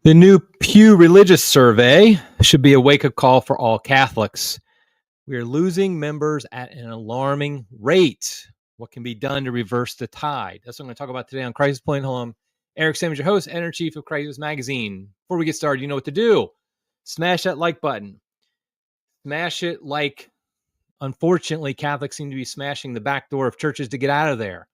The new Pew Religious Survey should be a wake-up call for all Catholics. We are losing members at an alarming rate. What can be done to reverse the tide? That's what I'm going to talk about today on Crisis Point. Hello, I'm Eric Sammons, your host, editor-in-chief of Crisis Magazine. Before we get started, you know what to do. Smash that like button. Smash it like, unfortunately, Catholics seem to be smashing the back door of churches to get out of there.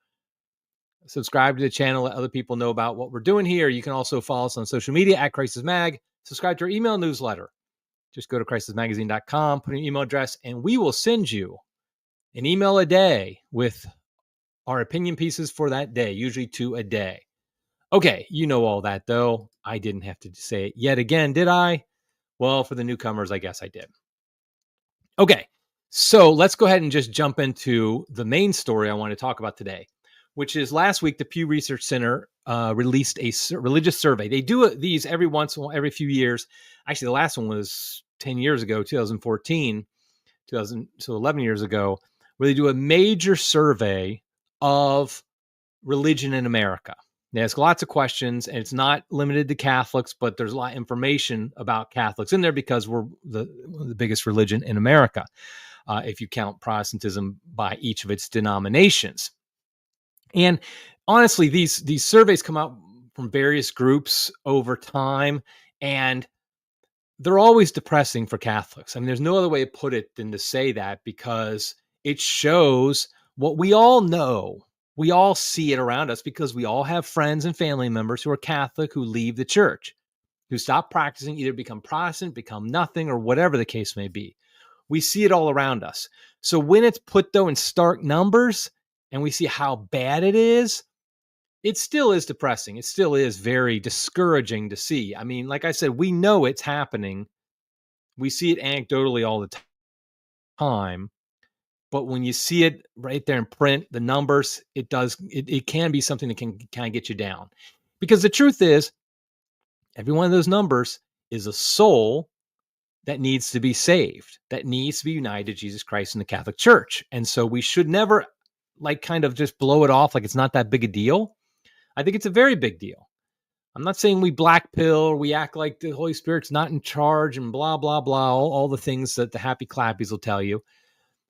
Subscribe to the channel, let other people know about what we're doing here. You can also follow us on social media at Crisis Mag. Subscribe to our email newsletter. Just go to crisismagazine.com, put in your email address, and we will send you an email a day with our opinion pieces for that day, usually 2 a day. Okay, you know all that, though. I didn't have to say it yet again, did I? Well, for the newcomers, I guess I did. Okay, so let's go ahead and just jump into the main story I want to talk about today, which is last week, the Pew Research Center released a religious survey. They do these every few years. Actually, the last one was 10 years ago, 2014, so 11 years ago, where they do a major survey of religion in America. They ask lots of questions, and it's not limited to Catholics, but there's a lot of information about Catholics in there because we're the biggest religion in America, if you count Protestantism by each of its denominations. And honestly, these surveys come out from various groups over time, and they're always depressing for Catholics. I mean, there's no other way to put it than to say that, because it shows what we all know. We all see it around us because we all have friends and family members who are Catholic who leave the church, who stop practicing, either become Protestant, become nothing, or whatever the case may be. We see it all around us. So when it's put, though, in stark numbers, and we see how bad it still is depressing. It still is very discouraging to see. I mean, like I said, we know it's happening. We see it anecdotally all the time. But when you see it right there in print, the numbers, it can be something that can kind of get you down. Because the truth is, every one of those numbers is a soul that needs to be saved, that needs to be united to Jesus Christ in the Catholic Church. And so we should never kind of just blow it off like it's not that big a deal. I think it's a very big deal. I'm not saying we black pill or we act like the Holy Spirit's not in charge and blah, blah, blah, all the things that the happy clappies will tell you.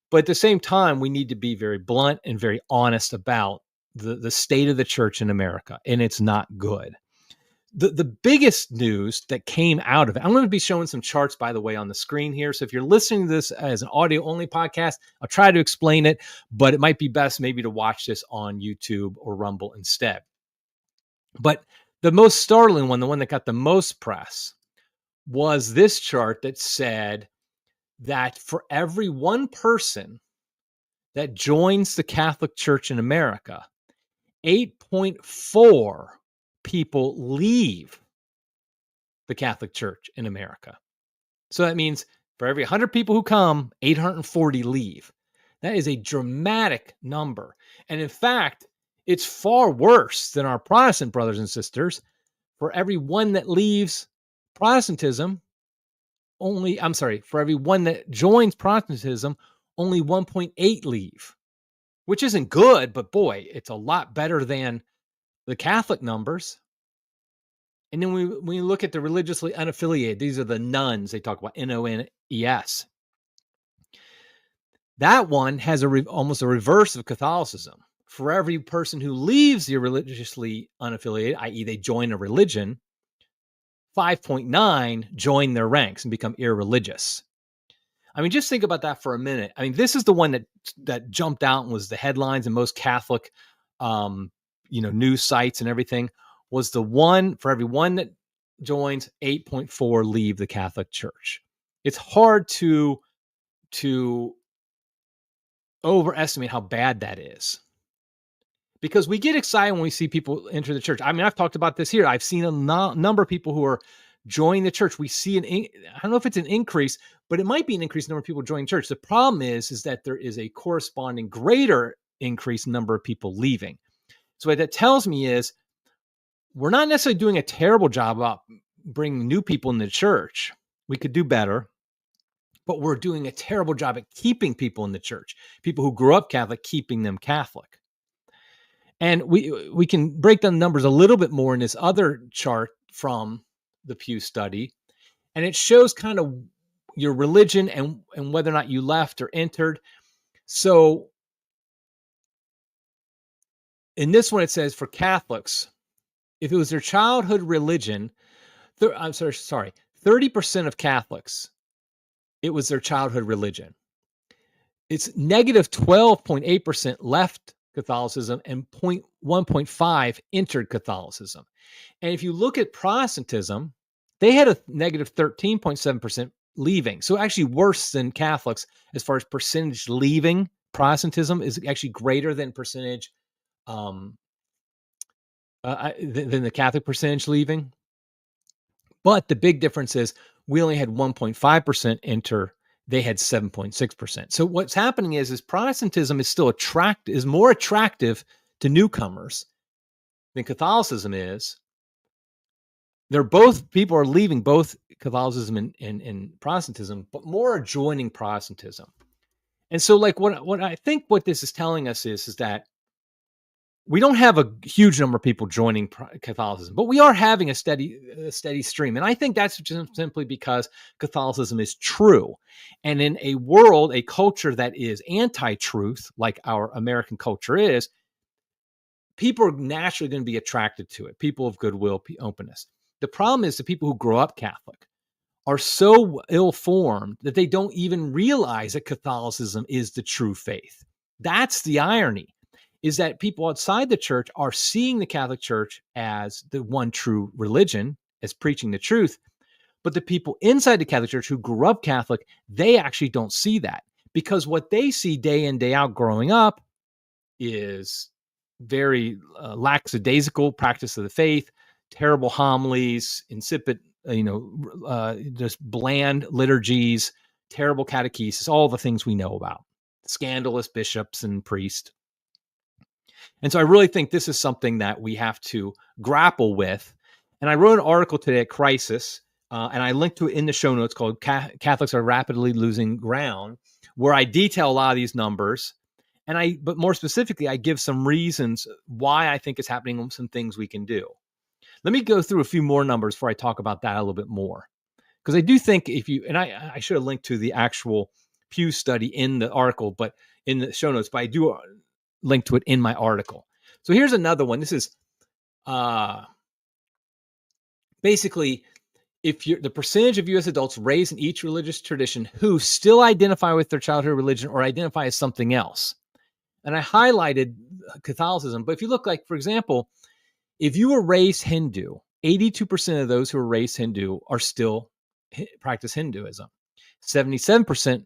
But at the same time, we need to be very blunt and very honest about the state of the church in America, and it's not good. The biggest news that came out of it, I'm going to be showing some charts, by the way, on the screen here. So if you're listening to this as an audio-only podcast, I'll try to explain it, but it might be best maybe to watch this on YouTube or Rumble instead. But the most startling one, the one that got the most press, was this chart that said that for every one person that joins the Catholic Church in America, 8.4 people leave the Catholic Church in America. So that means for every 100 people who come, 840 leave. That is a dramatic number. And in fact, it's far worse than our Protestant brothers and sisters. For every one that leaves Protestantism, for every one that joins Protestantism, only 1.8 leave, which isn't good, but boy, it's a lot better than the Catholic numbers. And then when we look at the religiously unaffiliated, these are the nuns. They talk about NONES. That one has almost a reverse of Catholicism. For every person who leaves the religiously unaffiliated, i.e. they join a religion, 5.9 join their ranks and become irreligious. I mean, just think about that for a minute. I mean, this is the one that jumped out and was the headlines in most Catholic, news sites and everything. Was the one for every one that joins, 8.4 leave the Catholic Church. It's hard to overestimate how bad that is, because we get excited when we see people enter the church. I mean, I've talked about this here. I've seen a number of people who are joining the church. We see I don't know if it's an increase, but it might be an increased number of people joining church. The problem is that there is a corresponding greater increased number of people leaving. So what that tells me is we're not necessarily doing a terrible job about bringing new people in the church. We could do better, but we're doing a terrible job at keeping people in the church, people who grew up Catholic, keeping them Catholic. And we can break down the numbers a little bit more in this other chart from the Pew study, and it shows kind of your religion and whether or not you left or entered. So in this one, it says for Catholics, if it was their childhood religion, 30% of Catholics, it was their childhood religion. It's negative 12.8% left Catholicism and 1.5 entered Catholicism. And if you look at Protestantism, they had a negative 13.7% leaving. So actually worse than Catholics as far as percentage leaving. Protestantism is actually greater than percentage than the Catholic percentage leaving. But the big difference is we only had 1.5% enter. They had 7.6%. So what's happening is Protestantism is still more attractive to newcomers than Catholicism is. People are leaving both Catholicism and Protestantism, but more are joining Protestantism. And so like what I think what this is telling us is that we don't have a huge number of people joining Catholicism, but we are having a steady stream. And I think that's just simply because Catholicism is true. And in a culture that is anti-truth, like our American culture is, people are naturally going to be attracted to it. People of goodwill, openness. The problem is the people who grow up Catholic are so ill-formed that they don't even realize that Catholicism is the true faith. That's the irony. Is that people outside the church are seeing the Catholic Church as the one true religion, as preaching the truth. But the people inside the Catholic Church who grew up Catholic, they actually don't see that. Because what they see day in, day out growing up is very lackadaisical practice of the faith, terrible homilies, insipid, just bland liturgies, terrible catechesis, all the things we know about. Scandalous bishops and priests. And so I really think this is something that we have to grapple with. And I wrote an article today at Crisis, and I linked to it in the show notes called Catholics Are Rapidly Losing Ground, where I detail a lot of these numbers. But more specifically, I give some reasons why I think it's happening and some things we can do. Let me go through a few more numbers before I talk about that a little bit more. Because I do think I should have linked to the actual Pew study in the article, but in the show notes, but I do link to it in my article. So here's another one. This is basically the percentage of U.S. adults raised in each religious tradition who still identify with their childhood religion or identify as something else. And I highlighted Catholicism, but if you look like, for example, if you were raised Hindu, 82% of those who are raised Hindu are still practice Hinduism. 77%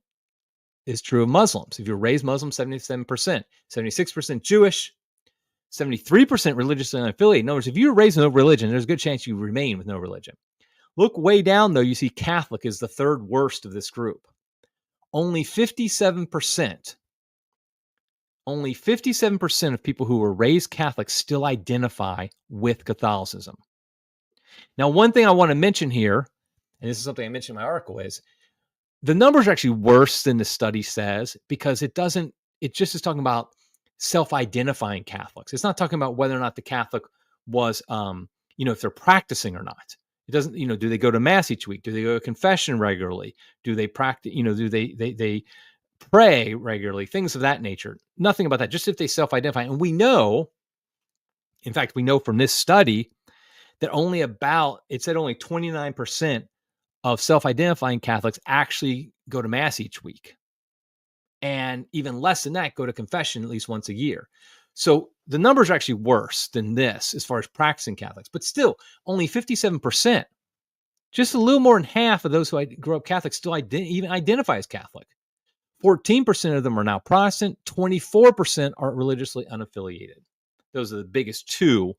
is true of Muslims. If you're raised Muslim, 77%, 76% Jewish, 73% religiously unaffiliated. In other words, if you're raised with no religion, there's a good chance you remain with no religion. Look way down, though, you see Catholic is the third worst of this group. Only 57% of people who were raised Catholic still identify with Catholicism. Now, one thing I want to mention here, and this is something I mentioned in my article, is the numbers are actually worse than the study says because it just is talking about self-identifying Catholics. It's not talking about whether or not the Catholic was, if they're practicing or not. It doesn't, do they go to mass each week? Do they go to confession regularly? Do they practice, do they pray regularly? Things of that nature. Nothing about that. Just if they self-identify. And we know from this study that only 29% of self-identifying Catholics actually go to mass each week. And even less than that go to confession at least once a year. So the numbers are actually worse than this as far as practicing Catholics, but still only 57%, just a little more than half of those who grew up Catholic still even identify as Catholic. 14% of them are now Protestant, 24% are religiously unaffiliated. Those are the biggest two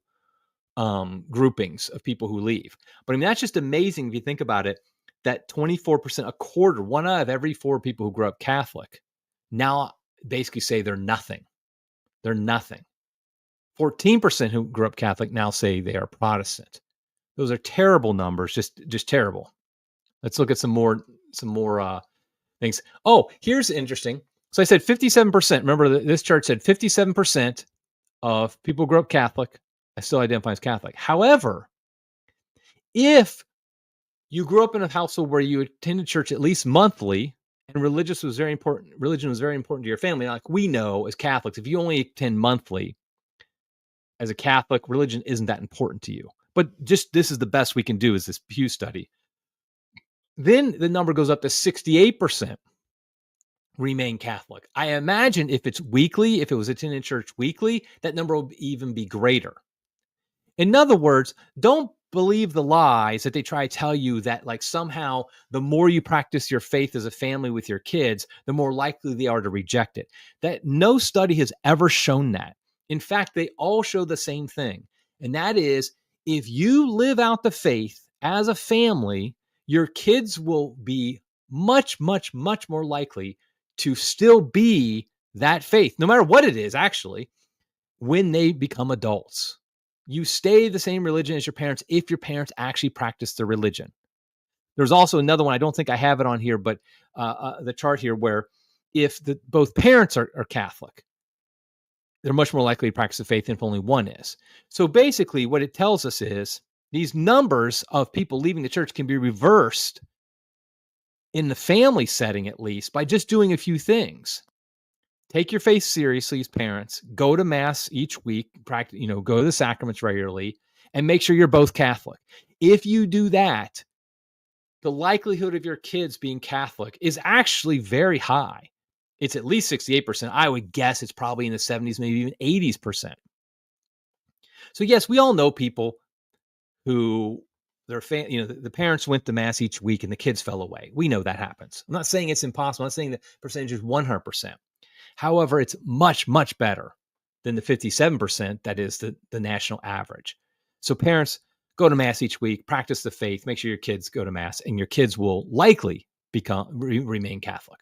groupings of people who leave. But I mean, that's just amazing if you think about it, that 24%, a quarter, one out of every four people who grew up Catholic now basically say they're nothing. They're nothing. 14% who grew up Catholic now say they are Protestant. Those are terrible numbers, just terrible. Let's look at some more things. Oh, here's interesting. So I said 57%. Remember, this chart said 57% of people who grew up Catholic still identify as Catholic. However, if You grew up in a household where you attended church at least monthly, and religion was very important to your family. Like we know as Catholics, if you only attend monthly as a Catholic, religion isn't that important to you. But just this is the best we can do is this Pew study. Then the number goes up to 68% remain Catholic. I imagine if it's weekly, if it was attending church weekly, that number will even be greater. In other words, don't believe the lies that they try to tell you that like somehow the more you practice your faith as a family with your kids, the more likely they are to reject it. That no study has ever shown that. In fact, they all show the same thing. And that is if you live out the faith as a family, your kids will be much, much, much more likely to still be that faith, no matter what it is, actually, when they become adults. You stay the same religion as your parents if your parents actually practice their religion. There's also another one. I don't think I have it on here, but the chart here where if both parents are Catholic, they're much more likely to practice the faith than if only one is. So basically what it tells us is these numbers of people leaving the church can be reversed in the family setting, at least, by just doing a few things. Take your faith seriously as parents, go to mass each week, practice, go to the sacraments regularly, and make sure you're both Catholic. If you do that, the likelihood of your kids being Catholic is actually very high. It's at least 68%. I would guess it's probably in the 70s, maybe even 80%. So yes, we all know people who the parents went to mass each week and the kids fell away. We know that happens. I'm not saying it's impossible. I'm not saying the percentage is 100%. However, it's much, much better than the 57% that is the national average. So parents, go to mass each week, practice the faith, make sure your kids go to mass, and your kids will likely remain Catholic.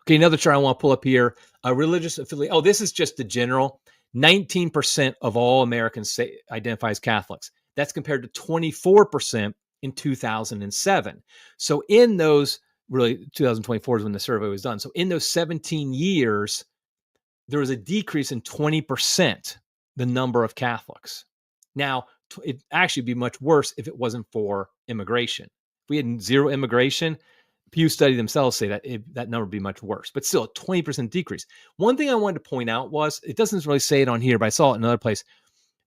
Okay, another chart I want to pull up here. Religious affiliation. Oh, this is just the general. 19% of all Americans identify as Catholics. That's compared to 24% in 2007. So in those, really 2024 is when the survey was done. So in those 17 years, there was a decrease in 20% the number of Catholics. Now, it'd actually be much worse if it wasn't for immigration. If we had zero immigration, Pew study themselves say that that number would be much worse, but still a 20% decrease. One thing I wanted to point out was, it doesn't really say it on here, but I saw it in another place.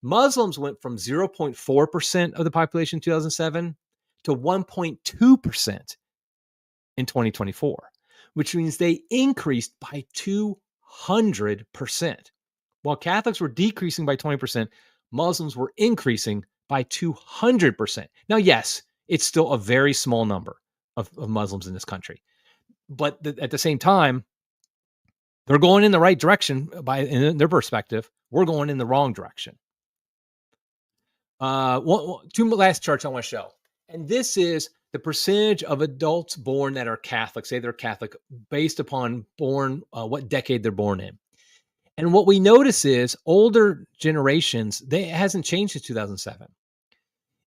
Muslims went from 0.4% of the population in 2007 to 1.2% in 2024, which means they increased by 200%. While Catholics were decreasing by 20%, Muslims were increasing by 200%. Now, yes, it's still a very small number of Muslims in this country, but at the same time, they're going in the right direction in their perspective. We're going in the wrong direction. Two last charts I want to show. And this is the percentage of adults born that are Catholic, say they're Catholic, based upon what decade they're born in. And what we notice is older generations, it hasn't changed since 2007.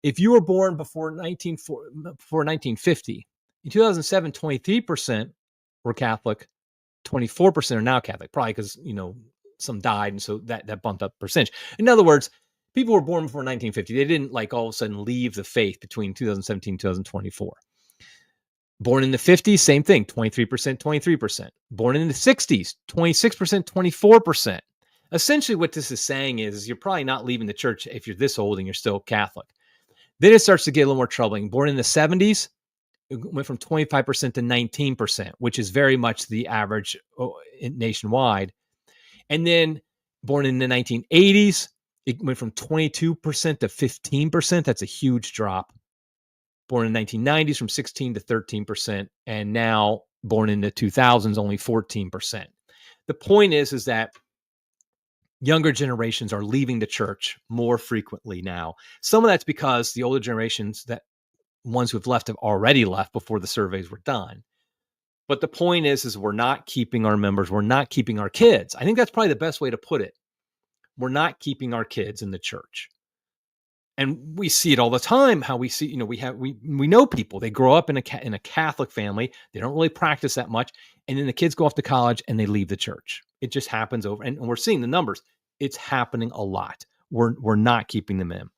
If you were born before 1950, in 2007, 23% were Catholic, 24% are now Catholic, probably because, some died, and so that bumped up percentage. In other words, people were born before 1950. They didn't all of a sudden leave the faith between 2017 and 2024. Born in the 50s, same thing, 23%, 23%. Born in the 60s, 26%, 24%. Essentially what this is saying is you're probably not leaving the church if you're this old and you're still Catholic. Then it starts to get a little more troubling. Born in the 70s, it went from 25% to 19%, which is very much the average nationwide. And then born in the 1980s, it went from 22% to 15%. That's a huge drop. Born in the 1990s, from 16 to 13%. And now born in the 2000s, only 14%. The point is that younger generations are leaving the church more frequently now. Some of that's because the older generations, ones who've left, have already left before the surveys were done. But the point is we're not keeping our members. We're not keeping our kids. I think that's probably the best way to put it. We're not keeping our kids in the church. And we see it all the time, how we see, we know people, they grow up in a Catholic family. They don't really practice that much. And then the kids go off to college and they leave the church. It just happens over. And we're seeing the numbers. It's happening a lot. We're not keeping them in.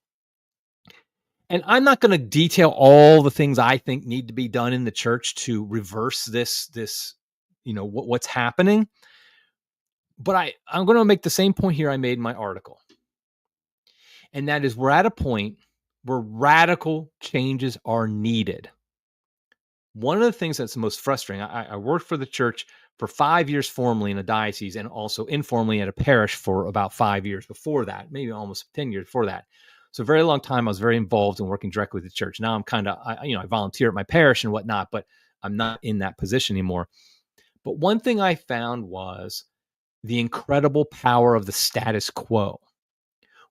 And I'm not going to detail all the things I think need to be done in the church to reverse this, what's happening. But I'm going to make the same point here I made in my article. And that is, we're at a point where radical changes are needed. One of the things that's the most frustrating, I worked for the church for 5 years formally in a diocese and also informally at a parish for about 5 years before that, maybe almost 10 years before that. So a very long time, I was very involved in working directly with the church. Now I'm I volunteer at my parish and whatnot, but I'm not in that position anymore. But one thing I found was the incredible power of the status quo.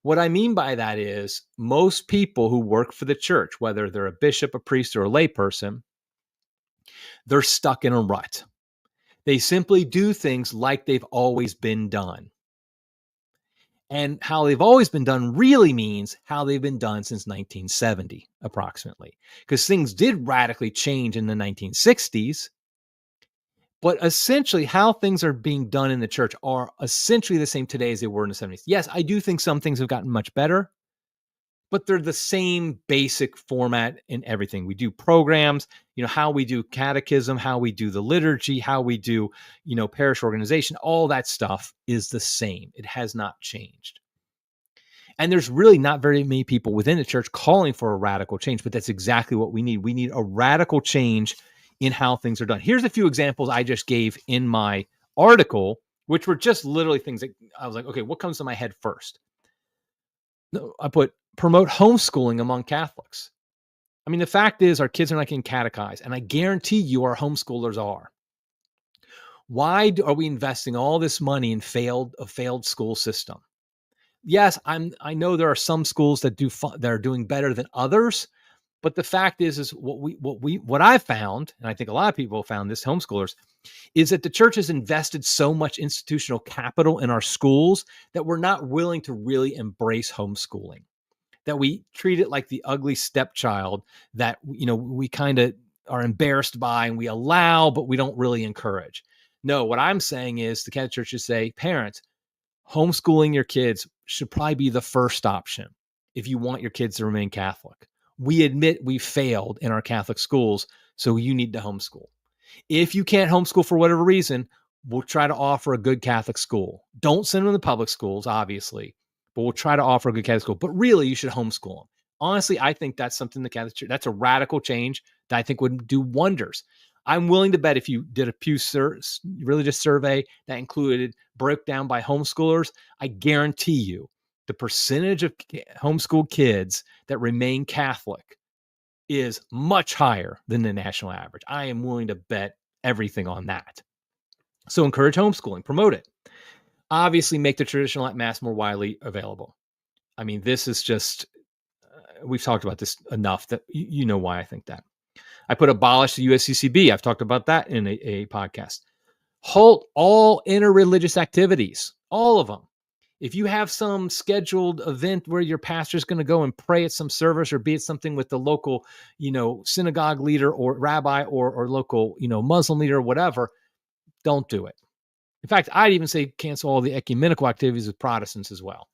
What I mean by that is most people who work for the church, whether they're a bishop, a priest, or a layperson, they're stuck in a rut. They simply do things like they've always been done. And how they've always been done really means how they've been done since 1970, approximately. Because things did radically change in the 1960s. But essentially, how things are being done in the church are essentially the same today as they were in the 70s. Yes, I do think some things have gotten much better, but they're the same basic format in everything. We do programs, how we do catechism, how we do the liturgy, how we do, parish organization, all that stuff is the same. It has not changed. And there's really not very many people within the church calling for a radical change, but that's exactly what we need. We need a radical change in how things are done. Here's a few examples I just gave in my article, which were just literally things that I was like, okay, what comes to my head first? No, I put promote homeschooling among Catholics. I mean, the fact is our kids are not getting catechized, and I guarantee you our homeschoolers are. Why are we investing all this money in a failed school system? Yes, I know there are some schools that are doing better than others, but the fact is what I found, and I think a lot of people found this, homeschoolers, is that the church has invested so much institutional capital in our schools that we're not willing to really embrace homeschooling. That we treat it like the ugly stepchild that, we kind of are embarrassed by and we allow, but we don't really encourage. No, what I'm saying is the Catholic Church should say, parents, homeschooling your kids should probably be the first option if you want your kids to remain Catholic. We admit we failed in our Catholic schools, so you need to homeschool. If you can't homeschool for whatever reason, we'll try to offer a good Catholic school. Don't send them to public schools, obviously, but we'll try to offer a good Catholic school. But really, you should homeschool them. Honestly, I think that's something the Catholic Church, that's a radical change that I think would do wonders. I'm willing to bet if you did a Pew religious survey that included breakdown by homeschoolers, I guarantee you the percentage of homeschooled kids that remain Catholic is much higher than the national average. I am willing to bet everything on that. So encourage homeschooling, promote it. Obviously, make the traditional Mass more widely available. I mean, this is just, we've talked about this enough that you know why I think that. I put abolish the USCCB. I've talked about that in a podcast. Halt all interreligious activities, all of them. If you have some scheduled event where your pastor's going to go and pray at some service or be at something with the local, synagogue leader or rabbi or local, Muslim leader or whatever, don't do it. In fact, I'd even say cancel all the ecumenical activities with Protestants as well.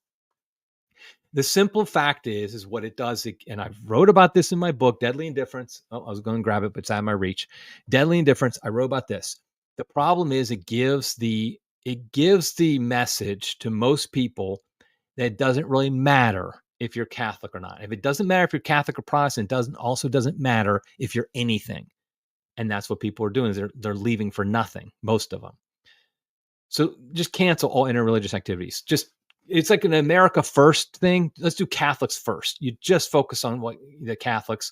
The simple fact is what it does, and I wrote about this in my book, Deadly Indifference. Oh, I was going to grab it, but it's out of my reach. Deadly Indifference. I wrote about this. The problem is it gives the message to most people that it doesn't really matter if you're Catholic or not. If it doesn't matter if you're Catholic or Protestant, it doesn't matter if you're anything. And that's what people are doing, is they're leaving for nothing, most of them. So just cancel all interreligious activities. It's like an America first thing. Let's do Catholics first. You just focus on what the Catholics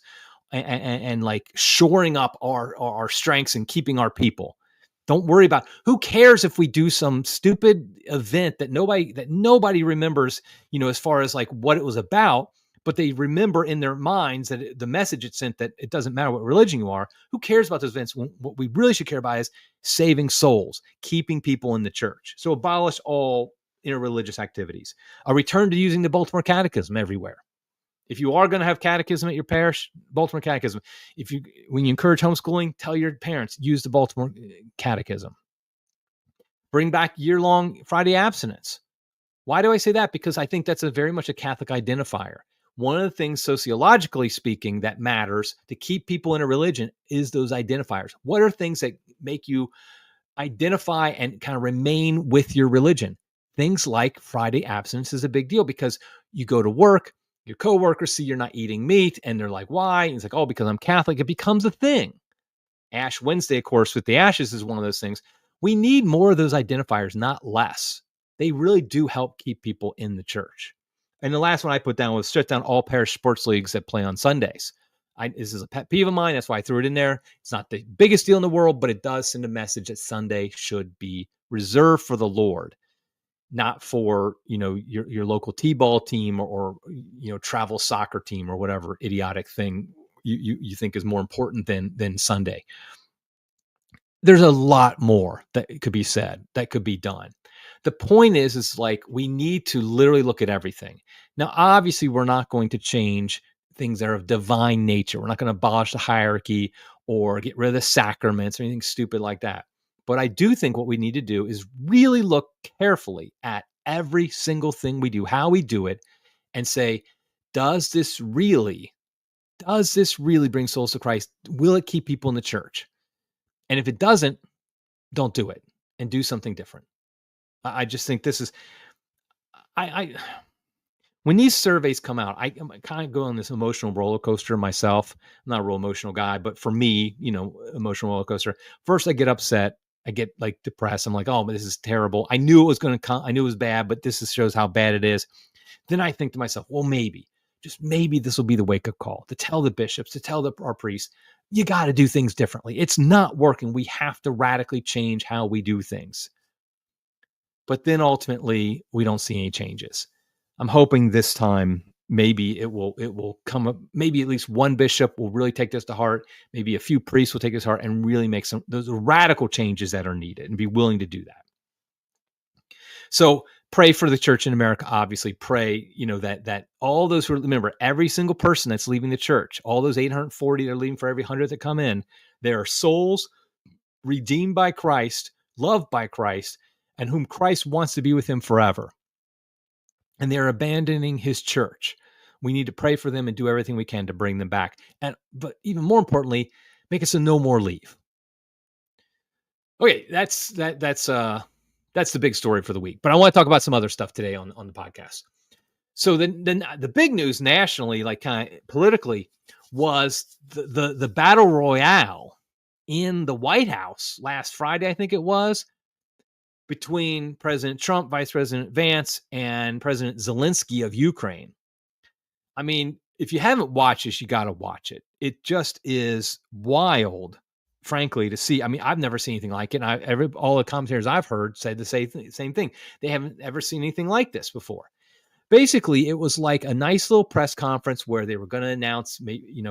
and like shoring up our strengths and keeping our people. Don't worry about, who cares if we do some stupid event that nobody remembers, as far as like what it was about, but they remember in their minds that the message it sent, that it doesn't matter what religion you are. Who cares about those events? What we really should care about is saving souls, keeping people in the church. So abolish all interreligious activities. A return to using the Baltimore Catechism everywhere. If you are going to have catechism at your parish, Baltimore Catechism. When you encourage homeschooling, tell your parents, use the Baltimore Catechism. Bring back year-long Friday abstinence. Why do I say that? Because I think that's very much a Catholic identifier. one of the things sociologically speaking that matters to keep people in a religion is those identifiers. What are things that make you identify and kind of remain with your religion? Things like Friday abstinence is a big deal because you go to work, your coworkers see you're not eating meat, and they're like, why? And it's like, oh, because I'm Catholic. It becomes a thing. Ash Wednesday, of course, with the ashes is one of those things. We need more of those identifiers, not less. They really do help keep people in the church. And the last one I put down was shut down all parish sports leagues that play on Sundays. This is a pet peeve of mine. That's why I threw it in there. It's not the biggest deal in the world, but it does send a message that Sunday should be reserved for the Lord, not for your local t-ball team or travel soccer team or whatever idiotic thing you think is more important than Sunday. There's a lot more that could be said, that could be done. The point is like we need to literally look at everything. Now, obviously, we're not going to change things that are of divine nature. We're not going to abolish the hierarchy or get rid of the sacraments or anything stupid like that. But I do think what we need to do is really look carefully at every single thing we do, how we do it, and say, does this really bring souls to Christ? Will it keep people in the church? And if it doesn't, don't do it and do something different. I just think this is, when these surveys come out, I kind of go on this emotional roller coaster myself. I'm not a real emotional guy, but for me, emotional roller coaster. First, I get upset. I get like depressed. I'm like, oh, but this is terrible. I knew it was going to come. I knew it was bad, but this shows how bad it is. Then I think to myself, well, just maybe this will be the wake-up call to tell the bishops, to tell our priests, you got to do things differently. It's not working. We have to radically change how we do things. But then ultimately, we don't see any changes. I'm hoping this time maybe it will come up. Maybe at least one bishop will really take this to heart. Maybe a few priests will take this to heart and really make those radical changes that are needed and be willing to do that. So pray for the church in America. Obviously, pray that all those who remember, every single person that's leaving the church, all those 840 that are leaving for every 100 that come in, they are souls redeemed by Christ, loved by Christ, and whom Christ wants to be with him forever. And they're abandoning his church. We need to pray for them and do everything we can to bring them back. But even more importantly, make us a no more leave. Okay, that's the big story for the week. But I want to talk about some other stuff today on the podcast. So then the big news nationally, like kind of politically, was the battle royale in the White House last Friday, I think it was, between President Trump, Vice President Vance, and President Zelensky of Ukraine. I mean, if you haven't watched this, you got to watch it. It just is wild, frankly, to see. I mean, I've never seen anything like it. And all the commentators I've heard said the same thing. They haven't ever seen anything like this before. Basically, it was like a nice little press conference where they were going to announce,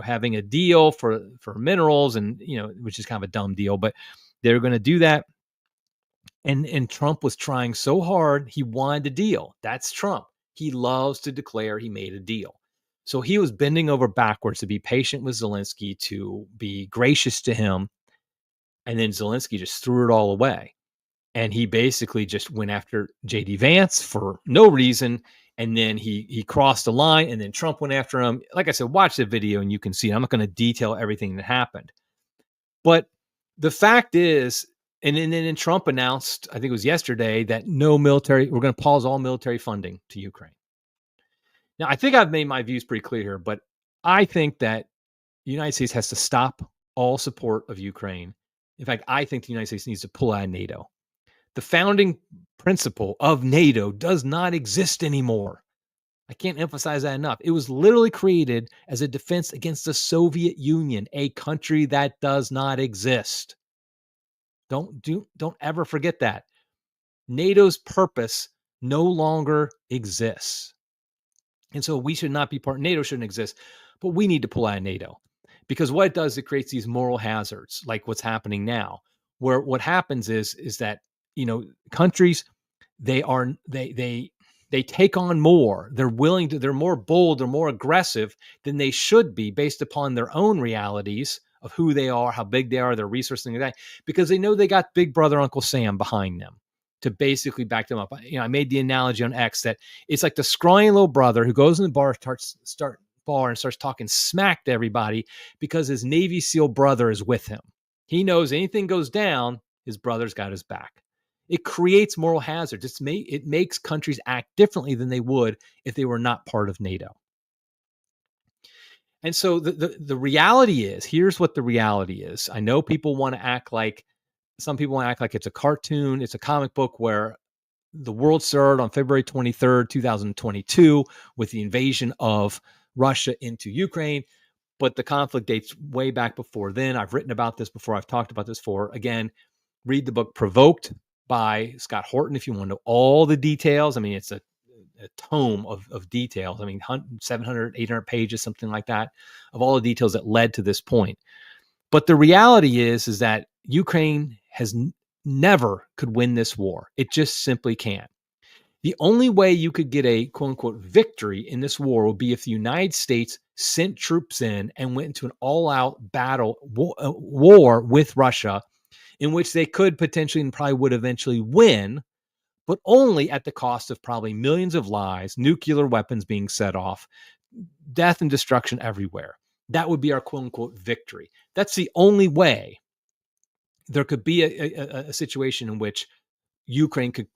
having a deal for minerals, and which is kind of a dumb deal, but they were going to do that. And Trump was trying so hard. He wanted a deal. That's Trump. He loves to declare he made a deal. So he was bending over backwards to be patient with Zelensky, to be gracious to him. And then Zelensky just threw it all away. And he basically just went after J.D. Vance for no reason. And then he crossed the line, and then Trump went after him. Like I said, watch the video and you can see it. I'm not going to detail everything that happened. But the fact is, and then Trump announced, I think it was yesterday, that we're going to pause all military funding to Ukraine. Now, I think I've made my views pretty clear here, but I think that the United States has to stop all support of Ukraine. In fact, I think the United States needs to pull out of NATO. The founding principle of NATO does not exist anymore. I can't emphasize that enough. It was literally created as a defense against the Soviet Union, a country that does not exist. Don't ever forget that. NATO's purpose no longer exists. And so we should not be NATO shouldn't exist, but we need to pull out of NATO, because what it does, it creates these moral hazards like what's happening now, where what happens is that, countries, they take on more. They're more bold, they're more aggressive than they should be based upon their own realities of who they are, how big they are, their resources, things like that, because they know they got Big Brother Uncle Sam behind them. to basically back them up. I made the analogy on X that it's like the scrawny little brother who goes in the bar, and starts talking smack to everybody because his Navy SEAL brother is with him. He knows anything goes down, his brother's got his back. It creates moral hazards. It makes countries act differently than they would if they were not part of NATO. And so the reality is, here's what the reality is. I know people want to act like, some people want to act like it's a cartoon, it's a comic book where the world started on February 23rd, 2022 with the invasion of Russia into Ukraine. But the conflict dates way back before then. I've written about this before. I've talked about this before. Again, read the book Provoked by Scott Horton if you want to know all the details. I mean, it's a tome of details. I mean, 700, 800 pages, something like that, of all the details that led to this point. But the reality is that Ukraine has never could win this war. It just simply can't. The only way you could get a quote unquote victory in this war would be if the United States sent troops in and went into an all-out battle war with Russia, in which they could potentially and probably would eventually win, but only at the cost of probably millions of lives, nuclear weapons being set off, death and destruction everywhere. That would be our quote unquote victory. That's the only way there could be a situation in which Ukraine could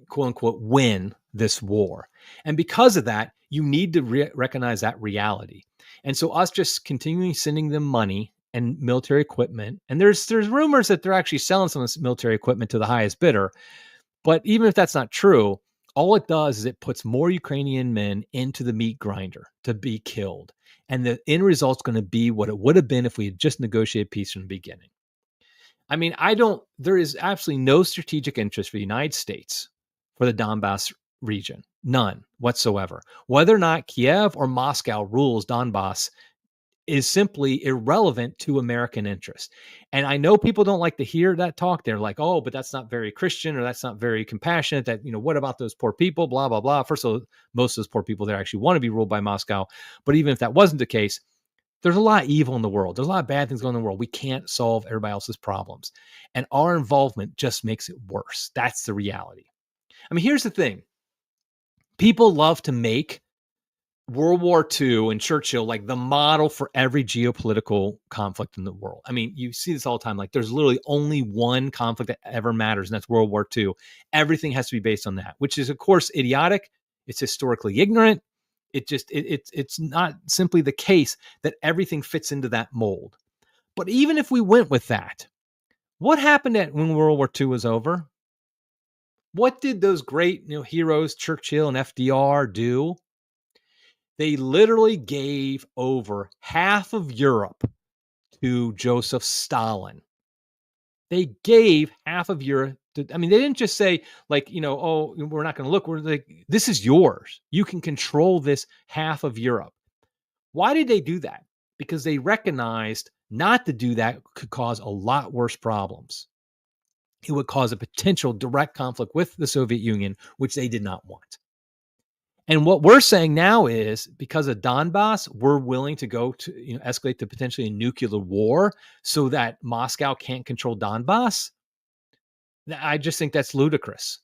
quote unquote win this war. And because of that, you need to recognize that reality. And so us just continuing sending them money and military equipment, and there's rumors that they're actually selling some of this military equipment to the highest bidder. But even if that's not true, all it does is it puts more Ukrainian men into the meat grinder to be killed. And the end result's going to be what it would have been if we had just negotiated peace from the beginning. I mean, there is absolutely no strategic interest for the United States for the Donbass region. None whatsoever. Whether or not Kiev or Moscow rules Donbass is simply irrelevant to American interest. And I know people don't like to hear that talk. They're like, oh, but that's not very Christian, or that's not very compassionate. That, what about those poor people? Blah, blah, blah. First of all, most of those poor people there actually want to be ruled by Moscow. But even if that wasn't the case, there's a lot of evil in the world. There's a lot of bad things going on in the world. We can't solve everybody else's problems. And our involvement just makes it worse. That's the reality. I mean, here's the thing. People love to make World War II and Churchill like the model for every geopolitical conflict in the world. I mean, you see this all the time. Like, there's literally only one conflict that ever matters, and that's World War II. Everything has to be based on that, which is, of course, idiotic. It's historically ignorant. It's not simply the case that everything fits into that mold. But even if we went with that, what happened when World War II was over? What did those great heroes, Churchill and FDR, do? They literally gave over half of Europe to Joseph Stalin. They gave half of Europe. They didn't just say oh, we're not going to look. We're like, this is yours. You can control this half of Europe. Why did they do that? Because they recognized not to do that could cause a lot worse problems. It would cause a potential direct conflict with the Soviet Union, which they did not want. And what we're saying now is, because of Donbass, we're willing to go to escalate to potentially a nuclear war so that Moscow can't control Donbass. I just think that's ludicrous.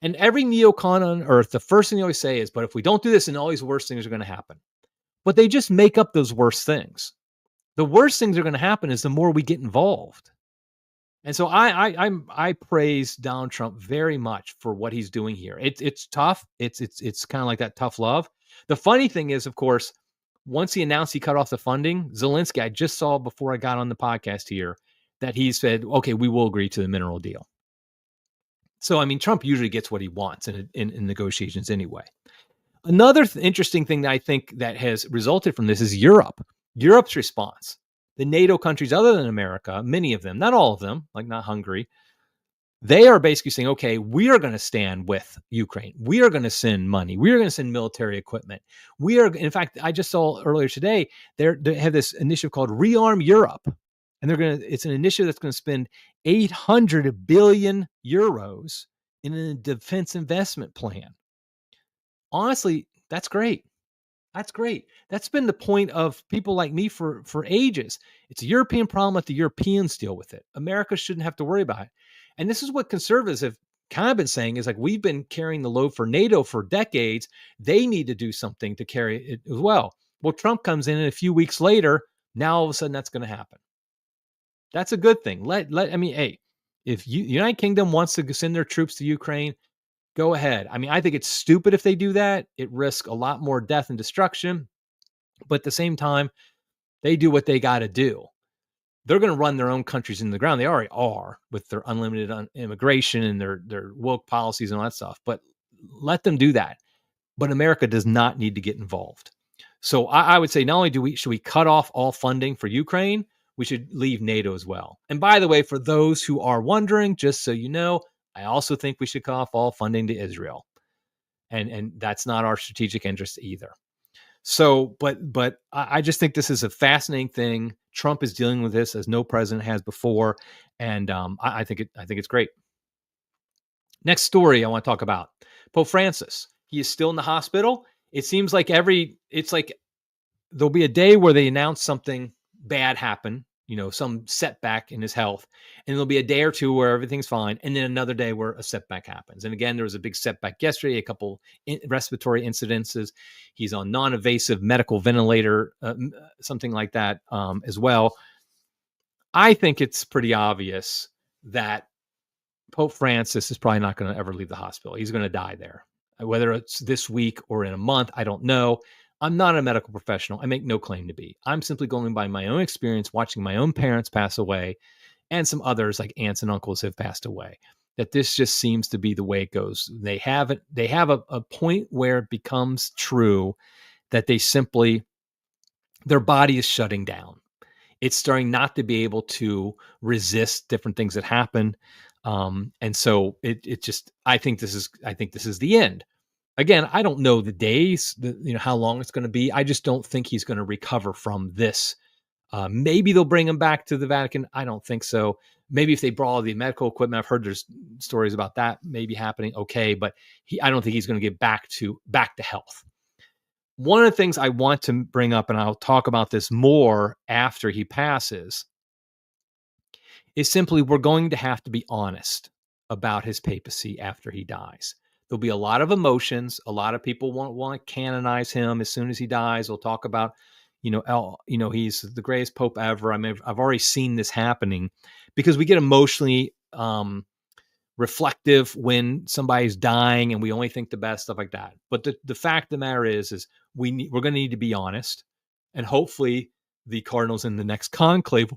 And every neocon on earth, the first thing they always say is, but if we don't do this, then all these worse things are going to happen. But they just make up those worst things. The worst things are going to happen is the more we get involved. And so I praise Donald Trump very much for what he's doing here. It's tough. It's kind of like that tough love. The funny thing is, of course, once he announced he cut off the funding, Zelensky, I just saw before I got on the podcast here, that he said, okay, we will agree to the mineral deal. So, Trump usually gets what he wants in negotiations anyway. Another interesting thing that I think that has resulted from this is Europe. Europe's response. The NATO countries other than America, many of them, not all of them, like not Hungary, they are basically saying, okay, we are going to stand with Ukraine. We are going to send money. We are going to send military equipment. In fact, I just saw earlier today, they have this initiative called Rearm Europe. And it's an initiative that's going to spend 800 billion euros in a defense investment plan. Honestly, that's great. That's great. That's been the point of people like me for ages. It's a European problem. Let the Europeans deal with it. America shouldn't have to worry about it. And this is what conservatives have kind of been saying is like, we've been carrying the load for NATO for decades. They need to do something to carry it as well. Well, Trump comes in and a few weeks later, now all of a sudden that's going to happen. That's a good thing. Hey, if United Kingdom wants to send their troops to Ukraine, go ahead. I mean, I think it's stupid if they do that. It risks a lot more death and destruction. But at the same time, they do what they got to do. They're going to run their own countries into the ground. They already are with their unlimited immigration and their woke policies and all that stuff. But let them do that. But America does not need to get involved. So I would say not only should we cut off all funding for Ukraine, we should leave NATO as well. And by the way, for those who are wondering, just so you know, I also think we should cut off all funding to Israel. And that's not our strategic interest either. So, but I just think this is a fascinating thing. Trump is dealing with this as no president has before, and I think it's great. Next story I want to talk about: Pope Francis. He is still in the hospital. It seems like it's like there'll be a day where they announce something bad happened, some setback in his health, and there'll be a day or two where everything's fine, and then another day where a setback happens. And again, there was a big setback yesterday, a couple respiratory incidences. He's on non-invasive medical ventilator, something like that as well. I think it's pretty obvious that Pope Francis is probably not going to ever leave the hospital. He's going to die there. Whether it's this week or in a month, I don't know. I'm not a medical professional. I make no claim to be. I'm simply going by my own experience, watching my own parents pass away, and some others like aunts and uncles have passed away. That this just seems to be the way it goes. They have a point where it becomes true that their body is shutting down. It's starting not to be able to resist different things that happen. And so I think this is the end. Again, I don't know the days, how long it's going to be. I just don't think he's going to recover from this. Maybe they'll bring him back to the Vatican. I don't think so. Maybe if they brought all the medical equipment, I've heard there's stories about that maybe happening. Okay, but I don't think he's going to get back to health. One of the things I want to bring up, and I'll talk about this more after he passes, is simply we're going to have to be honest about his papacy after he dies. There'll be a lot of emotions. A lot of people want to canonize him as soon as he dies. They'll talk about, he's the greatest pope ever. I mean, I've already seen this happening because we get emotionally reflective when somebody's dying and we only think the best, stuff like that. But the fact of the matter is we're going to need to be honest, and hopefully the cardinals in the next conclave,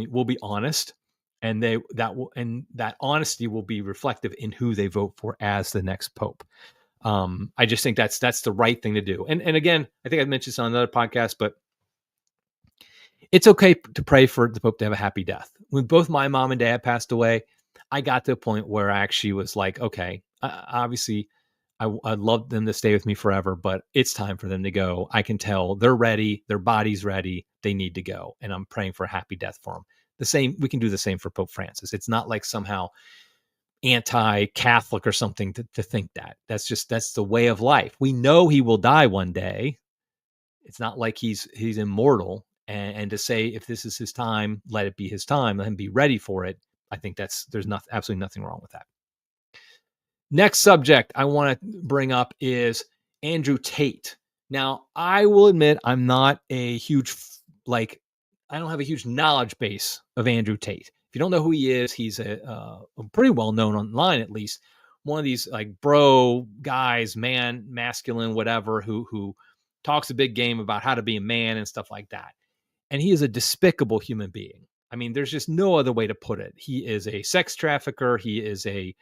will be honest. And that honesty will be reflective in who they vote for as the next pope. I just think that's the right thing to do. And again, I think I mentioned this on another podcast, but it's okay to pray for the pope to have a happy death. When both my mom and dad passed away, I got to a point where I actually was like, okay, obviously I'd love them to stay with me forever, but it's time for them to go. I can tell they're ready. Their body's ready. They need to go. And I'm praying for a happy death for them. We can do the same for Pope Francis. It's not like somehow anti-Catholic or something to think that. That's the way of life. We know he will die one day. It's not like he's immortal. And to say, if this is his time, let it be his time, let him be ready for it. I think there's absolutely nothing wrong with that. Next subject I want to bring up is Andrew Tate. Now, I will admit I'm not a huge, I don't have a huge knowledge base of Andrew Tate. If you don't know who he is, he's a pretty well known online, at least. One of these bro guys, masculine, whatever, who talks a big game about how to be a man and stuff like that. And he is a despicable human being. I mean, there's just no other way to put it. He is a sex trafficker. He is he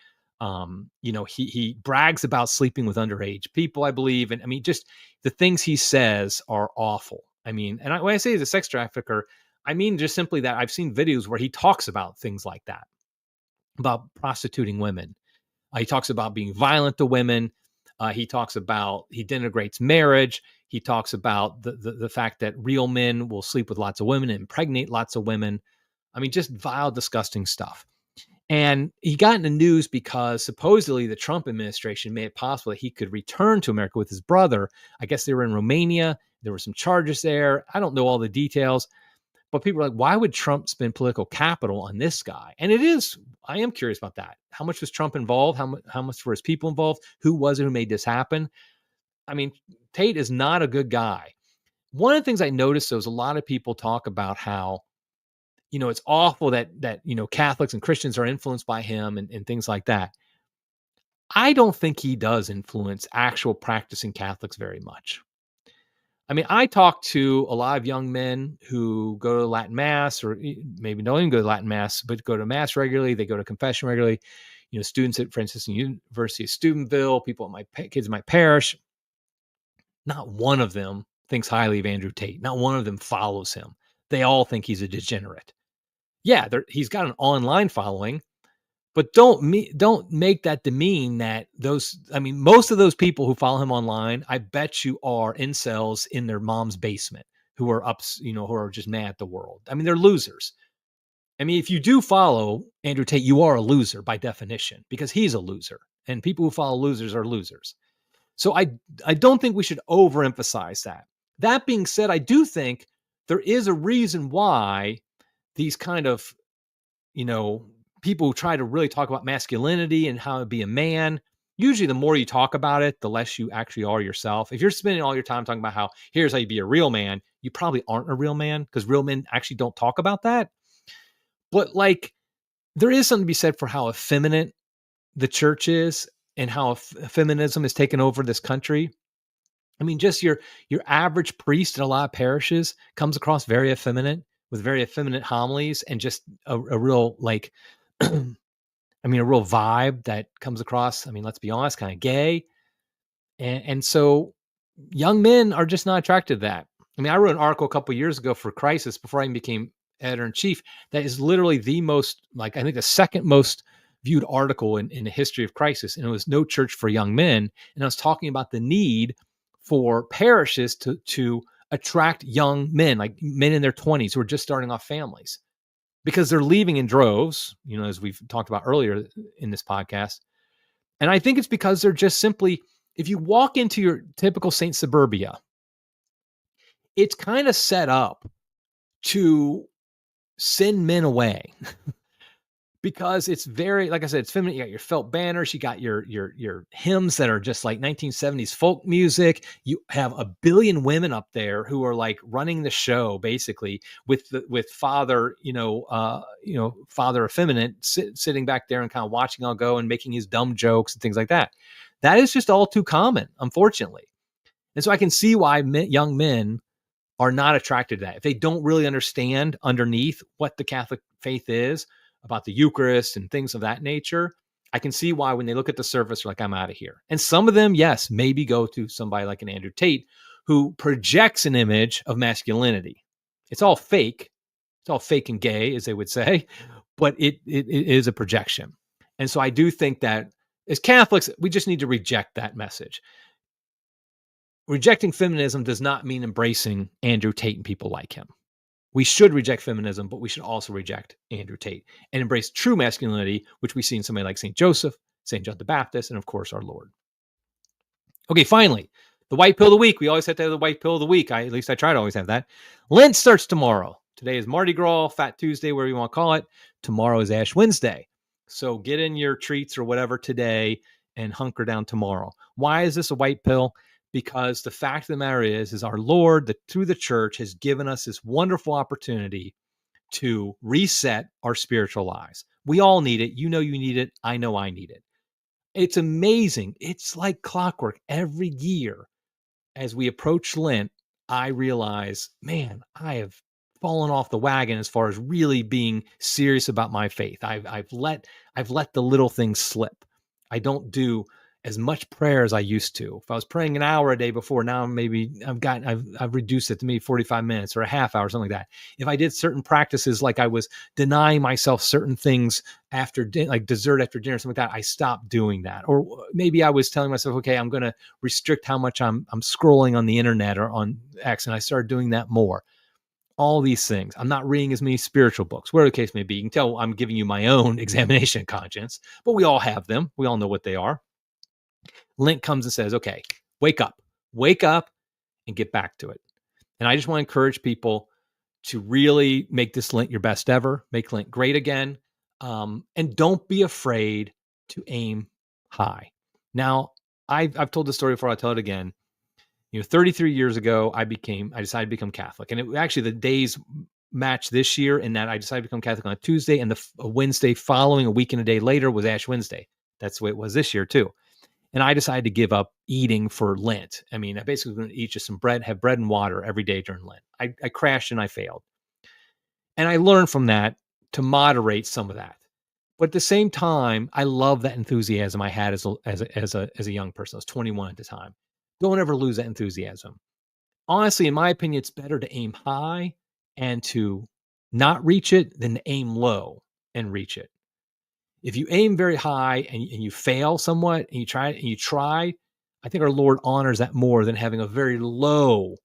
brags about sleeping with underage people, I believe. And I mean, just the things he says are awful. I mean, and when I say he's a sex trafficker, I mean just simply that I've seen videos where he talks about things like that, about prostituting women. He talks about being violent to women. He denigrates marriage. He talks about the fact that real men will sleep with lots of women and impregnate lots of women. I mean, just vile, disgusting stuff. And he got in the news because supposedly the Trump administration made it possible that he could return to America with his brother. I guess they were in Romania. There were some charges there. I don't know all the details, but people are like, why would Trump spend political capital on this guy? And it is I am curious about that. How much was Trump involved? How much were his people involved? Who was it who made this happen? I mean, Tate is not a good guy. One of the things I noticed, though, is a lot of people talk about how, it's awful that Catholics and Christians are influenced by him and things like that. I don't think he does influence actual practicing Catholics very much. I mean, I talk to a lot of young men who go to Latin Mass, or maybe don't even go to Latin Mass, but go to Mass regularly. They go to confession regularly. Students at Franciscan University of Steubenville, people at kids in my parish. Not one of them thinks highly of Andrew Tate. Not one of them follows him. They all think he's a degenerate. Yeah, he's got an online following, but don't make that demean that most of those people who follow him online, I bet you are incels in their mom's basement who are who are just mad at the world. I mean, they're losers. I mean, if you do follow Andrew Tate, you are a loser by definition because he's a loser, and people who follow losers are losers. So I don't think we should overemphasize that. That being said, I do think there is a reason why these kind of, people who try to really talk about masculinity and how to be a man, usually the more you talk about it, the less you actually are yourself. If you're spending all your time talking about here's how you be a real man, you probably aren't a real man because real men actually don't talk about that. But there is something to be said for how effeminate the church is and how feminism has taken over this country. I mean, just your average priest in a lot of parishes comes across very effeminate with very effeminate homilies and just a real a real vibe that comes across. I mean, let's be honest, kind of gay. And so young men are just not attracted to that. I mean, I wrote an article a couple of years ago for Crisis before I even became editor in chief. That is literally the most, I think the second most viewed article in the history of Crisis. And it was No Church for Young Men. And I was talking about the need for parishes to attract young men, like men in their 20s who are just starting off families, because they're leaving in droves, as we've talked about earlier in this podcast. And I think it's because they're just simply, if you walk into your typical St. Suburbia, it's kind of set up to send men away because it's very, like I said, it's feminine. You got your felt banners, you got your hymns that are just like 1970s folk music. You have a billion women up there who are running the show, basically with Father, Father Effeminate sitting back there and kind of watching all go and making his dumb jokes and things like that. That is just all too common, unfortunately. And so I can see why young men are not attracted to that. If they don't really understand underneath what the Catholic faith is, about the Eucharist and things of that nature, I can see why when they look at the surface, they're like, I'm out of here. And some of them, yes, maybe go to somebody like an Andrew Tate who projects an image of masculinity. It's all fake. It's all fake and gay, as they would say, but it is a projection. And so I do think that as Catholics, we just need to reject that message. Rejecting feminism does not mean embracing Andrew Tate and people like him. We should reject feminism, but we should also reject Andrew Tate and embrace true masculinity, which we see in somebody like St. Joseph, St. John the Baptist, and of course, our Lord. Okay, finally, the white pill of the week. We always have to have the white pill of the week. At least I try to always have that. Lent starts tomorrow. Today is Mardi Gras, Fat Tuesday, whatever you want to call it. Tomorrow is Ash Wednesday. So get in your treats or whatever today and hunker down tomorrow. Why is this a white pill? Because the fact of the matter is our Lord, through the church, has given us this wonderful opportunity to reset our spiritual lives. We all need it. You know you need it. I know I need it. It's amazing. It's like clockwork. Every year, as we approach Lent, I realize, man, I have fallen off the wagon as far as really being serious about my faith. I've let the little things slip. I don't do as much prayer as I used to. If I was praying an hour a day before, now maybe I've reduced it to maybe 45 minutes or a half hour, something like that. If I did certain practices, like I was denying myself certain things after like dessert after dinner, something like that, I stopped doing that. Or maybe I was telling myself, okay, I'm going to restrict how much I'm scrolling on the internet or on X, and I started doing that more. All these things. I'm not reading as many spiritual books, whatever the case may be. You can tell I'm giving you my own examination of conscience, but we all have them. We all know what they are. Lent comes and says, okay, wake up and get back to it. And I just want to encourage people to really make this Lent your best ever, make Lent great again. And don't be afraid to aim high. Now, I've told the story before. I'll tell it again. 33 years ago, I decided to become Catholic, and it actually the days match this year in that I decided to become Catholic on a Tuesday, and the Wednesday following, a week and a day later, was Ash Wednesday. That's the way it was this year too. And I decided to give up eating for Lent. I mean, I basically was going to eat just some bread, have bread and water every day during Lent. I crashed and I failed. And I learned from that to moderate some of that. But at the same time, I love that enthusiasm I had as a young person. I was 21 at the time. Don't ever lose that enthusiasm. Honestly, in my opinion, it's better to aim high and to not reach it than to aim low and reach it. If you aim very high and you fail somewhat and you try, I think our Lord honors that more than having a very low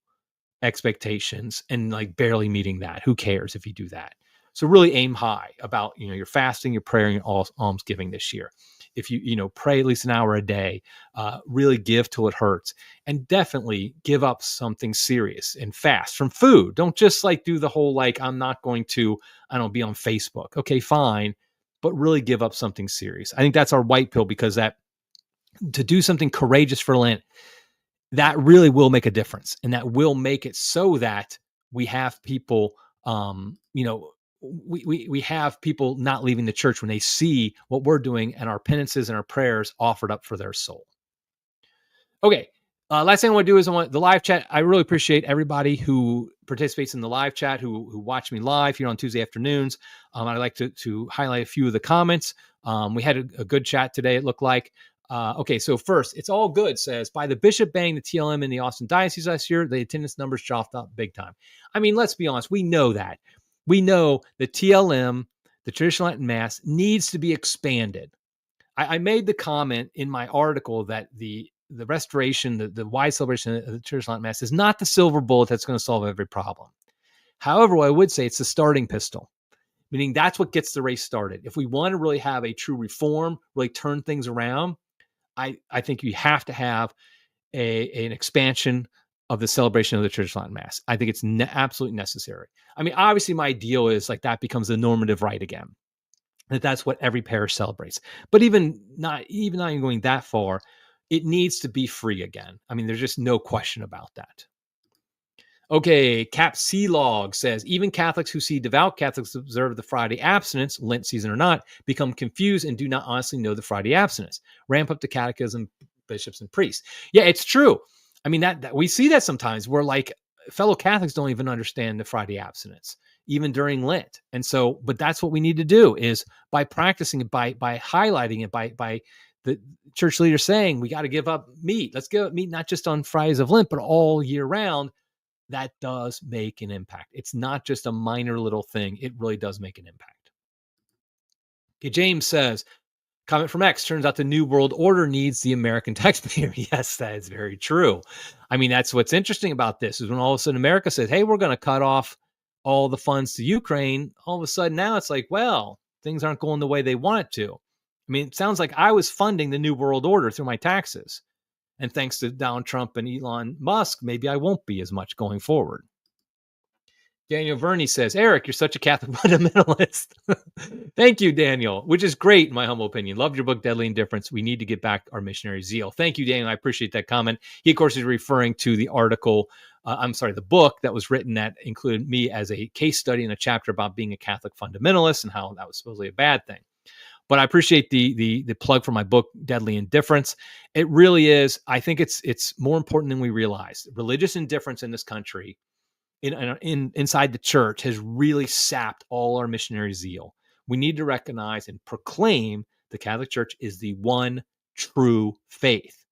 expectations and like barely meeting that. Who cares if you do that? So really aim high about, your fasting, your prayer, and your almsgiving this year. If you pray at least an hour a day, really give till it hurts, and definitely give up something serious and fast from food. Don't just like do the whole, like, I'm not going to, I don't be on Facebook. Okay, fine. But really give up something serious. I think that's our white pill, because that to do something courageous for Lent, that really will make a difference. And that will make it so that we have people, we have people not leaving the church when they see what we're doing and our penances and our prayers offered up for their soul. Okay. Last thing I want to do is I want the live chat. I really appreciate everybody who participates in the live chat, who watch me live here on Tuesday afternoons. I'd like to highlight a few of the comments. We had a good chat today, it looked like. Okay, so first, it's all good, says, by the bishop banning the TLM in the Austin Diocese last year, the attendance numbers dropped up big time. I mean, let's be honest. We know that. We know the TLM, the Traditional Latin Mass, needs to be expanded. I made the comment in my article that the restoration, the wide celebration of the Traditional Latin Mass is not the silver bullet that's going to solve every problem. However, what I would say, it's the starting pistol, meaning that's what gets the race started. If we want to really have a true reform, really turn things around, I think you have to have an expansion of the celebration of the Traditional Latin Mass. I think it's absolutely necessary. I mean, obviously my ideal is like that becomes the normative rite again, that's what every parish celebrates. But even not even going that far, it needs to be free again. I mean, there's just no question about that. Okay, Cap C Log says, even Catholics who see devout Catholics observe the Friday abstinence, Lent season or not, become confused and do not honestly know the Friday abstinence. Ramp up the catechism, bishops, and priests. Yeah, it's true. I mean, that we see that sometimes where like fellow Catholics don't even understand the Friday abstinence, even during Lent. And so, but that's what we need to do, is by practicing it, by highlighting it, by the church leader saying, we got to give up meat. Let's give up meat, not just on Fridays of Lent, but all year round. That does make an impact. It's not just a minor little thing. It really does make an impact. Okay, James says, comment from X, turns out the New World Order needs the American taxpayer. Yes, that is very true. I mean, that's what's interesting about this, is when all of a sudden America says, hey, we're going to cut off all the funds to Ukraine. All of a sudden now it's like, well, things aren't going the way they want it to. I mean, it sounds like I was funding the New World Order through my taxes. And thanks to Donald Trump and Elon Musk, maybe I won't be as much going forward. Daniel Verney says, Eric, you're such a Catholic fundamentalist. Thank you, Daniel, which is great in my humble opinion. Loved your book, Deadly Indifference. We need to get back our missionary zeal. Thank you, Daniel. I appreciate that comment. He, of course, is referring to the article, the book that was written that included me as a case study in a chapter about being a Catholic fundamentalist and how that was supposedly a bad thing. But I appreciate the plug for my book, Deadly Indifference. It really is. I think it's more important than we realize. Religious indifference in this country, inside the church, has really sapped all our missionary zeal. We need to recognize and proclaim the Catholic Church is the one true faith.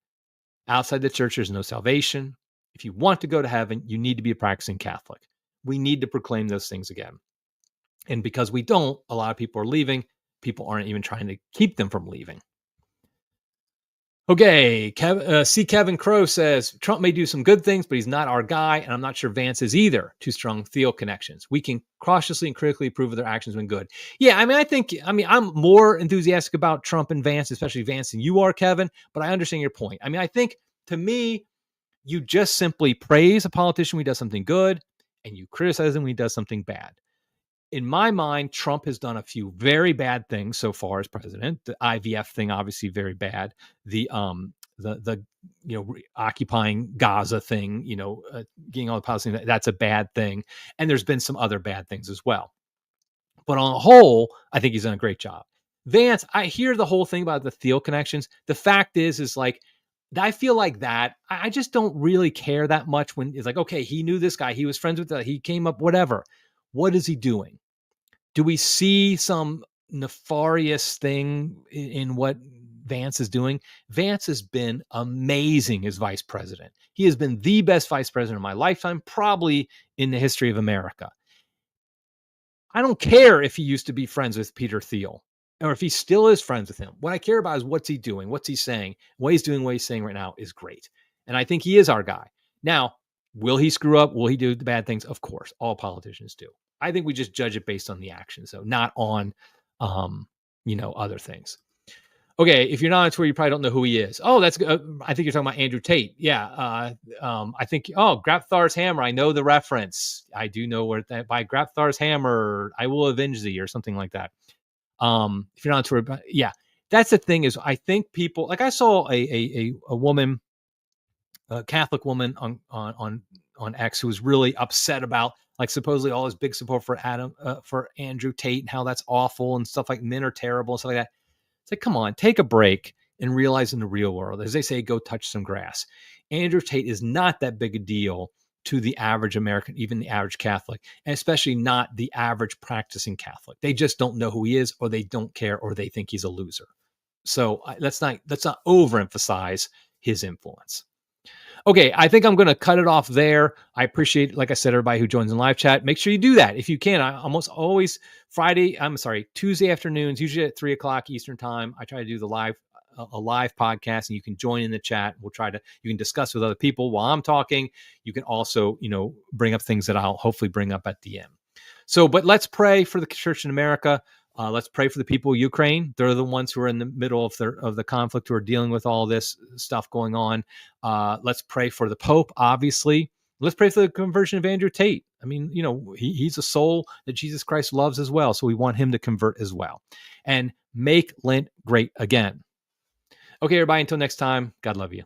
Outside the church, there's no salvation. If you want to go to heaven, you need to be a practicing Catholic. We need to proclaim those things again. And because we don't, a lot of people are leaving. People aren't even trying to keep them from leaving. Okay, Kevin Crow says, Trump may do some good things, but he's not our guy, and I'm not sure Vance is either. Too strong Theo connections. We can cautiously and critically approve of their actions when good. Yeah, I mean, I'm more enthusiastic about Trump and Vance, especially Vance, than you are, Kevin, but I understand your point. I mean, I think, to me, you just simply praise a politician when he does something good, and you criticize him when he does something bad. In my mind, Trump has done a few very bad things so far as president. The IVF thing, obviously, very bad. The occupying Gaza thing, getting all the Palestinians, that's a bad thing. And there's been some other bad things as well. But on the whole, I think he's done a great job. Vance, I hear the whole thing about the Thiel connections. The fact is like, I feel like that. I just don't really care that much when it's like, okay, he knew this guy. He was friends with that. He came up, whatever. What is he doing? Do we see some nefarious thing in what Vance is doing? Vance has been amazing as vice president. He has been the best vice president of my lifetime, probably in the history of America. I don't care if he used to be friends with Peter Thiel or if he still is friends with him. What I care about is what's he doing, what's he saying. What he's doing, what he's saying right now is great. And I think he is our guy. Now, will he screw up? Will he do the bad things? Of course, all politicians do. I think we just judge it based on the actions, so not on, other things. Okay, if you're not on tour, you probably don't know who he is. Oh, that's good. I think you're talking about Andrew Tate. Yeah, I think. Oh, Grapthar's hammer. I know the reference. I do know where that by Grapthar's hammer, I will avenge thee, or something like that. If you're not on tour, but yeah, that's the thing. Is I think people like I saw a woman, a Catholic woman on X who was really upset about like supposedly all his big support for Andrew Tate and how that's awful and stuff like men are terrible and stuff like that. It's like, come on, take a break and realize in the real world, as they say, go touch some grass. Andrew Tate is not that big a deal to the average American, even the average Catholic, and especially not the average practicing Catholic. They just don't know who he is, or they don't care, or they think he's a loser. So let's not overemphasize his influence. Okay, I think I'm going to cut it off there. I appreciate, like I said, everybody who joins in live chat. Make sure you do that if you can. I almost always Tuesday afternoons, usually at 3:00 Eastern time. I try to do a live podcast, and you can join in the chat. You can discuss with other people while I'm talking. You can also, bring up things that I'll hopefully bring up at the end. So, but let's pray for the church in America. Let's pray for the people of Ukraine. They're the ones who are in the middle of the conflict, who are dealing with all this stuff going on. Let's pray for the Pope, obviously. Let's pray for the conversion of Andrew Tate. I mean, he's a soul that Jesus Christ loves as well. So we want him to convert as well. And make Lent great again. Okay, everybody, until next time, God love you.